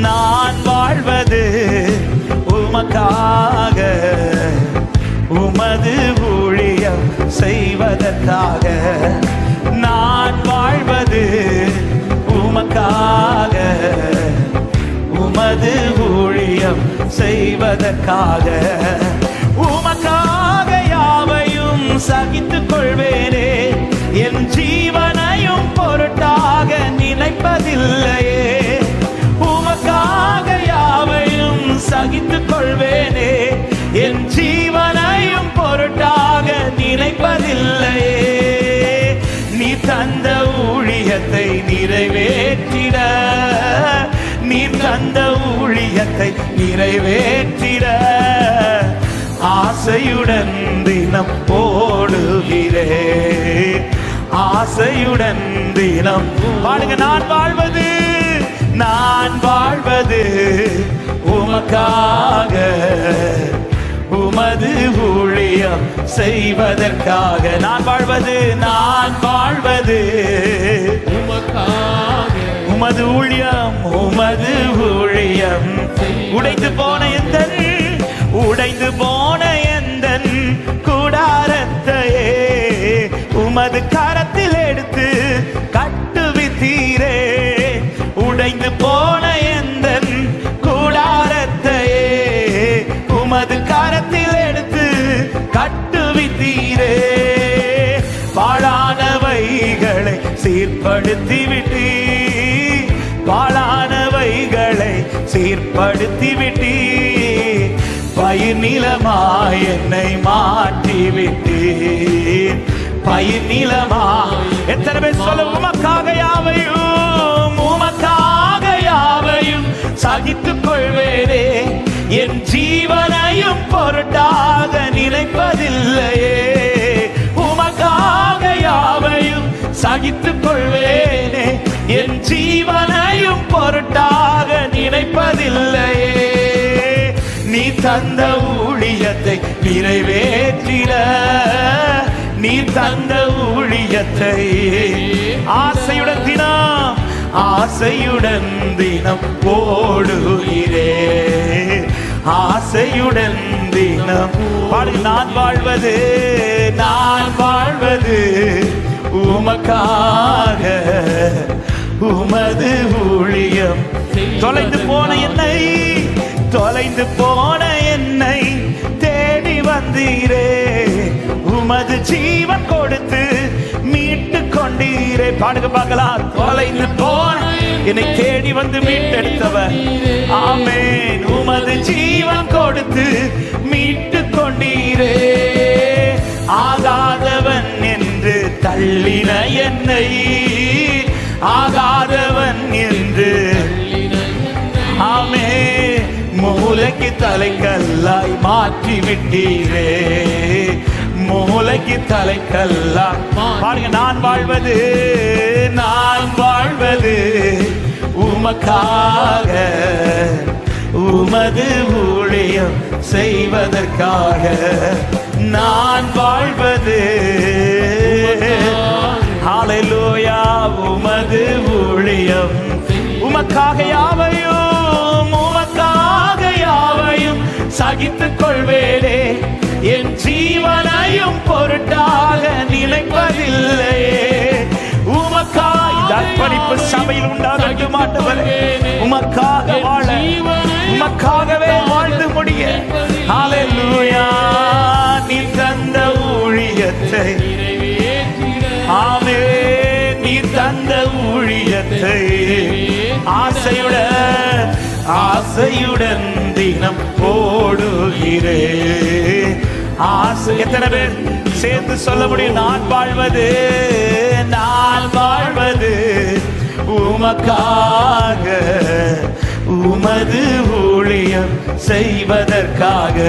நான் வாழ்வது உமக்காக, உமது ஊழியம் செய்வதற்காக. நான் வாழ்வது உமக்காக, உமது ஊழியம் செய்வதற்காக. உமக்காக யாவையும் சகித்துக் கொள்வேனே, என் ஜீவனையும் பொருட்டாக நினைப்பதில்லையே. உமக்காக யாவையும் சகித்துக் கொள்வேனே, என் ஜீவனையும் பொருட்டாக நினைப்பதில்லையே. நீ தந்த ஊழியத்தை நிறைவேற்றிட, நீ தந்த ஊழியத்தை நிறைவேற்றிட ஆசையுடன் தினம் ஓடுகிறே, ஆசையுடன் தினம் பாடுங்க. நான் வாழ்வது, நான் வாழ்வது உமக்காக, உமது ஊழியம் செய்வதற்காக. நான் வாழ்வது, நான் வாழ்வது உமக்காக, உமது ஊழியம், உமது ஊழியம். உடைந்து போன எந்த, உடைந்து போன எந்த கூடாரத்தையே உமது கரத்தில் எடுத்து கட்டுவித்தீரே. உடைந்து போன எந்த கூடாரத்தையே உமது கரத்தில் எடுத்து கட்டுவித்தீரே. பாழானவைகளை சீர்படுத்தி விட்டீ, பாழானவைகளை சீர்படுத்தி விட்டீ. பயிர் நிலமாய் என்னை மாற்றி விட்டீர், பயிர் நிலமாய். எத்தனை பேர் சொல்ல உமக்காக யாவையும், உமக்காக யாவையும் சகித்துக் கொள்வேனே, என் ஜீவனையும் பொருட்டாக நினைப்பதில்லையே. உமக்காக யாவையும் சகித்துக் கொள்வேனே, என் ஜீவனையும் பொருட்டாக நினைப்பதில்லையே. நீ தந்த ஊழியத்தை நிறைவேற்றிட, நீ தந்த ஊழியத்தை ஆசையுடன் தினம், ஆசையுடன் தினம் ஓடுகிறே, ஆசையுடன் தினம் பாடு. நான் வாழ்வது, நான் வாழ்வது உமக்காக, உமது ஊழியம். தொலைந்து போன என்னை, தொலைந்து போன என்னை தேடி வந்தீரே, உமது ஜீவன் கொடுத்து மீட்டு கொண்டீரே. பாடுக பார்க்கலாம். தொலைந்து போன என்னை தேடி வந்து மீட்டெடுத்தவர், ஆமென். உமது ஜீவன் கொடுத்து மீட்டு கொண்டீரே. ஆகாதவன் என்று தள்ளின என்னை, ஆகாதவன் என்று ஆமே மூளைக்கு தலைக்கல்லாய் மாற்றி விட்டீரே, மூளைக்கு தலைக்கல்லாய் பாருங்க. நான் வாழ்வது, நான் வாழ்வது உமக்காக, உமது ஊழியம் செய்வதற்காக. நான் வாழ்வது ஹல்லேலூயா, உமது ஊழியம். உமக்காக யாவையும், உமக்காக யாவையும் சகித்துக் கொள்வேனே, என் ஜீவனையும் பொருட்டாக நினைப்பதில்லையே. உமக்காக அர்ப்பணிப்பு சபையில் உண்டாக மாட்டவரே, உமக்காக வாழ, உமக்காகவே வாழ்ந்து முடிய. ஹல்லேலூயா. நீ தந்த ஊழியத்தை, ஆமென், நீ தந்த ஊழியத்தை ஆசையுடன், ஆசையுடன் தினம் ஓடுகிறே. ஆசை. எத்தனை பேர் சேர்ந்து சொல்ல முடியும்? நான் வாழ்வது, நான் வாழ்வது உமக்காக, உமது ஊழியம் செய்வதற்காக.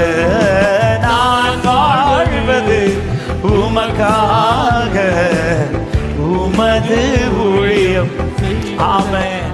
நான் வாழ்வது உமக்காக, உமது ஊழியம். ஆமென்.